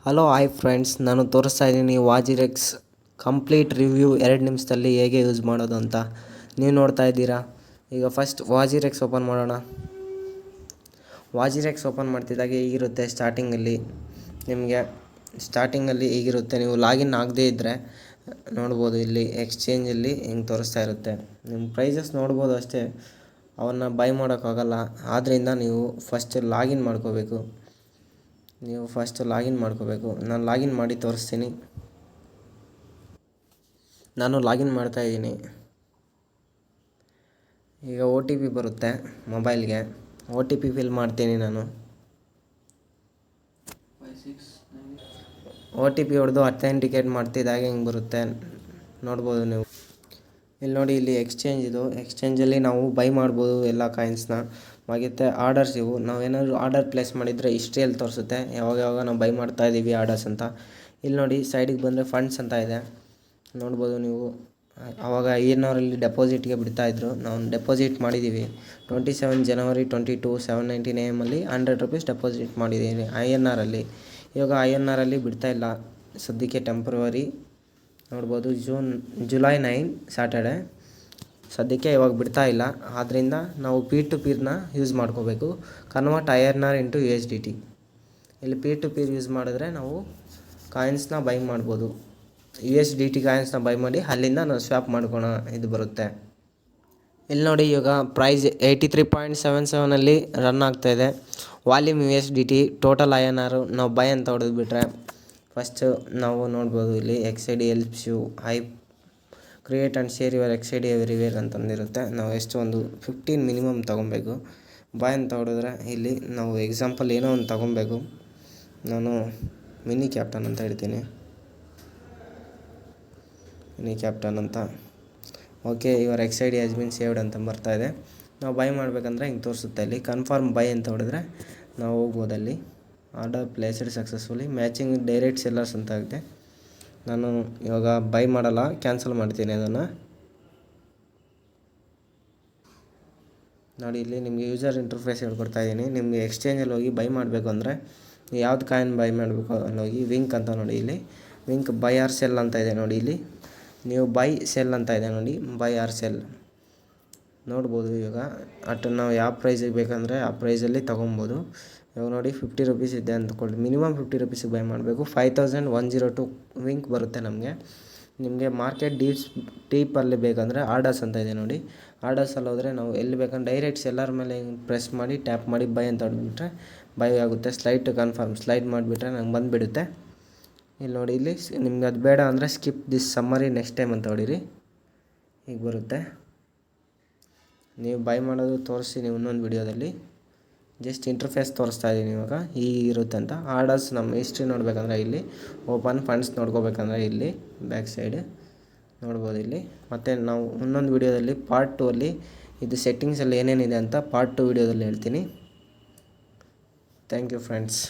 Hello hi friends, ನಾನು ತೋರಿಸ್ತಾ ಇದ್ದೀನಿ ವಾಜಿರೆಕ್ಸ್ ಕಂಪ್ಲೀಟ್ ರಿವ್ಯೂ 2 ನಿಮಿಷದಲ್ಲಿ ಹೇಗೆ ಯೂಸ್ ಮಾಡೋದು ಅಂತ ನೀವು ನೋಡ್ತಾ ಇದ್ದೀರಾ. ಈಗ ಫಸ್ಟ್ ವಾಜಿರೆಕ್ಸ್ ಓಪನ್ ಮಾಡೋಣ. ವಾಜಿರೆಕ್ಸ್ ಓಪನ್ ಮಾಡ್ತಿದ್ದಾಗೆ ಹೀಗಿರುತ್ತೆ. ಸ್ಟಾರ್ಟಿಂಗಲ್ಲಿ ಹೀಗಿರುತ್ತೆ. ನೀವು ಲಾಗಿನ್ ಆಗದೇ ಇದ್ದರೆ ನೋಡ್ಬೋದು, ಇಲ್ಲಿ ಎಕ್ಸ್ಚೇಂಜಲ್ಲಿ ಹಿಂಗೆ ತೋರಿಸ್ತಾ ಇರುತ್ತೆ. ನಿಮ್ಮ ಪ್ರೈಸಸ್ ನೋಡ್ಬೋದು ಅಷ್ಟೇ, ಅವನ್ನ ಬೈ ಮಾಡೋಕ್ಕಾಗಲ್ಲ. ಆದ್ದರಿಂದ ನೀವು ಫಸ್ಟ್ ಲಾಗಿನ್ ಮಾಡ್ಕೋಬೇಕು. ನಾನು ಲಾಗಿನ್ ಮಾಡಿ ತೋರಿಸ್ತೀನಿ. ನಾನು ಲಾಗಿನ್ ಮಾಡ್ತಾಯಿದ್ದೀನಿ. ಈಗ OTP ಬರುತ್ತೆ ಮೊಬೈಲ್ಗೆ. OTP ಫಿಲ್ ಮಾಡ್ತೀನಿ ನಾನು. OTP ಹೊಡೆದು ಅಥೆಂಟಿಕೇಟ್ ಮಾಡ್ತಿದ್ದಾಗೆ ಹಿಂಗೆ ಬರುತ್ತೆ, ನೋಡ್ಬೋದು ನೀವು. ಇಲ್ಲಿ ನೋಡಿ, ಇಲ್ಲಿ ಎಕ್ಸ್ಚೇಂಜಲ್ಲಿ ನಾವು ಬೈ ಮಾಡ್ಬೋದು ಎಲ್ಲ ಕಾಯಿನ್ಸ್ನ. ಮತ್ತು ಆರ್ಡರ್ಸ್ ಇವು. ನಾವೇನಾದರೂ ಆರ್ಡರ್ ಪ್ಲೇಸ್ ಮಾಡಿದರೆ ಹಿಸ್ಟ್ರಿಯಲ್ಲಿ ತೋರಿಸುತ್ತೆ ಯಾವಾಗ ನಾವು ಬೈ ಮಾಡ್ತಾಯಿದ್ದೀವಿ ಆರ್ಡರ್ಸ್ ಅಂತ. ಇಲ್ಲಿ ನೋಡಿ, ಸೈಡಿಗೆ ಬಂದರೆ ಫಂಡ್ಸ್ ಅಂತ ಇದೆ, ನೋಡ್ಬೋದು ನೀವು. ಆವಾಗ INRಲ್ಲಿ ಡೆಪಾಸಿಟ್ಗೆ ಬಿಡ್ತಾಯಿದ್ರು. ನಾವು ಡೆಪಾಸಿಟ್ ಮಾಡಿದ್ದೀವಿ 27 ಜನವರಿ 22 7:19 AM $100 ಡೆಪಾಸಿಟ್ ಮಾಡಿದ್ದೀನಿ INRಲ್ಲಿ. ಇವಾಗ INRಲ್ಲಿ ಬಿಡ್ತಾಯಿಲ್ಲ ಸದ್ಯಕ್ಕೆ, ಟೆಂಪ್ರವರಿ. ನೋಡ್ಬೋದು, ಜುಲೈ 9 ಸ್ಯಾಟರ್ಡೆ. ಸದ್ಯಕ್ಕೆ ಇವಾಗ ಬಿಡ್ತಾಯಿಲ್ಲ. ಆದ್ದರಿಂದ ನಾವು ಪೀರ್ ಯೂಸ್ ಮಾಡ್ಕೋಬೇಕು. Convert INR into USDT. ಇಲ್ಲಿ ಪೀರ್ ಯೂಸ್ ಮಾಡಿದ್ರೆ ನಾವು ಕಾಯಿನ್ಸ್ನ ಬೈ ಮಾಡ್ಬೋದು. USDT ಕಾಯಿನ್ಸ್ನ ಬೈ ಮಾಡಿ ಅಲ್ಲಿಂದ ನಾವು ಸ್ವ್ಯಾಪ್ ಮಾಡ್ಕೊಳ ಇದು ಬರುತ್ತೆ. ಇಲ್ಲಿ ನೋಡಿ, ಇವಾಗ ಪ್ರೈಸ್ 83.77 ರನ್ ಆಗ್ತಾಯಿದೆ. Volume USDT, total INR. ನಾವು ಬೈ ಅಂತ ಹೊಡೆದ್ಬಿಟ್ರೆ ಫಸ್ಟ್ ನಾವು ನೋಡ್ಬೋದು, ಇಲ್ಲಿ XID helps you create and share your XID everywhere ಅಂತಂದಿರುತ್ತೆ. ನಾವು ಒಂದು 15 ಮಿನಿಮಮ್ ತೊಗೊಬೇಕು. ಬೈ ಅಂತ ಹೊಡೆದ್ರೆ ಇಲ್ಲಿ ನಾವು ಎಕ್ಸಾಂಪಲ್ ಏನೋ ಒಂದು ತೊಗೊಬೇಕು. ನಾನು ಮಿನಿ ಕ್ಯಾಪ್ಟನ್ ಅಂತ ಹೇಳ್ತೀನಿ. Okay, your XID has been saved ಅಂತ ಬರ್ತಾಯಿದೆ. ನಾವು ಬೈ ಮಾಡಬೇಕಂದ್ರೆ ಹಿಂಗೆ ತೋರಿಸುತ್ತೆ. ಇಲ್ಲಿ ಕನ್ಫರ್ಮ್ ಬೈ ಅಂತ ಹೊಡೆದ್ರೆ ನಾವು ಹೋಗ್ಬೋದಲ್ಲಿ. Order placed successfully, matching direct sellers ಅಂತ ಆಗುತ್ತೆ. ನಾನು ಇವಾಗ ಬೈ ಮಾಡಲ್ಲ, ಕ್ಯಾನ್ಸಲ್ ಮಾಡ್ತೀನಿ ಅದನ್ನು. ನೋಡಿ, ಇಲ್ಲಿ ನಿಮಗೆ ಯೂಸರ್ ಇಂಟರ್ಫೇಸ್ ಹೇಳ್ಕೊಡ್ತಾ ಇದ್ದೀನಿ. ನಿಮಗೆ ಎಕ್ಸ್ಚೇಂಜಲ್ಲಿ ಹೋಗಿ ಬೈ ಮಾಡಬೇಕು ಅಂದರೆ ಯಾವ್ದು ಕಾಯಿನ್ ಬೈ ಮಾಡಬೇಕು ಅಲ್ಲಿ ಹೋಗಿ ವಿಂಕ್ ಅಂತ ನೋಡಿ, ಇಲ್ಲಿ ವಿಂಕ್ ಬೈ ಆರ್ ಸೆಲ್ ಅಂತ ಇದೆ ನೋಡಿ. ಇಲ್ಲಿ ನೀವು ಬೈ ಸೆಲ್ ಅಂತ ಇದೆ ನೋಡಿ, ಬೈ ಆರ್ ಸೆಲ್ ನೋಡ್ಬೋದು. ಇವಾಗ ನಾವು ಯಾವ ಪ್ರೈಸಿಗೆ ಬೇಕಂದರೆ ಆ ಪ್ರೈಸಲ್ಲಿ ತೊಗೊಬೋದು. ಇವಾಗ ನೋಡಿ, $50 ಇದೆ ಅಂದ್ಕೊಳ್ಳಿ. ಮಿನಿಮಮ್ $50 ಬೈ ಮಾಡಬೇಕು. 5102 ವಿಂಕ್ ಬರುತ್ತೆ ನಮಗೆ. ನಿಮಗೆ ಮಾರ್ಕೆಟ್ ಡೀಪಲ್ಲಿ ಬೇಕಂದರೆ ಆರ್ಡರ್ಸ್ ಅಂತ ಇದೆ ನೋಡಿ. ಆರ್ಡರ್ಸಲ್ಲಿ ಹೋದರೆ ನಾವು ಎಲ್ಲಿ ಬೇಕಂದ್ರೆ ಡೈರೆಕ್ಟ್ ಸೆಲ್ಲರ್ ಮೇಲೆ ಪ್ರೆಸ್ ಮಾಡಿ ಟ್ಯಾಪ್ ಮಾಡಿ ಬೈ ಅಂತ ಹೊಡೆದ್ಬಿಟ್ರೆ ಬೈ ಆಗುತ್ತೆ. ಸ್ಲೈಡ್ ಮಾಡಿಬಿಟ್ರೆ ನಂಗೆ ಬಂದುಬಿಡುತ್ತೆ. ಇಲ್ಲಿ ನೋಡಿ, ಇಲ್ಲಿ ನಿಮ್ಗೆ ಅದು ಬೇಡ ಅಂದರೆ skip this summary next time ಅಂತ ಹೊಡೀರಿ, ಹೀಗೆ ಬರುತ್ತೆ. ನೀವು ಬೈ ಮಾಡೋದು ತೋರಿಸಿ ನೀವು ಇನ್ನೊಂದು ವಿಡಿಯೋದಲ್ಲಿ. ಜಸ್ಟ್ ಇಂಟರ್ಫೇಸ್ ತೋರಿಸ್ತಾ ಇದ್ದೀನಿ ಇವಾಗ, ಹೀಗಿರುತ್ತೆ ಅಂತ. ಆರ್ಡರ್ಸ್ ನಮ್ಮ ಹಿಸ್ಟ್ರಿ ನೋಡಬೇಕಂದ್ರೆ ಇಲ್ಲಿ, ಓಪನ್ ಫಂಡ್ಸ್ ನೋಡ್ಕೋಬೇಕಂದ್ರೆ ಇಲ್ಲಿ ಬ್ಯಾಕ್ ಸೈಡ್ ನೋಡ್ಬೋದು ಇಲ್ಲಿ. ಮತ್ತು ನಾವು ಇನ್ನೊಂದು ವಿಡಿಯೋದಲ್ಲಿ ಪಾರ್ಟ್ 2 ಅಲ್ಲಿ ಇದು ಸೆಟ್ಟಿಂಗ್ಸಲ್ಲಿ ಏನೇನಿದೆ ಅಂತ ಪಾರ್ಟ್ 2 ವಿಡಿಯೋದಲ್ಲಿ ಹೇಳ್ತೀನಿ. Thank you friends.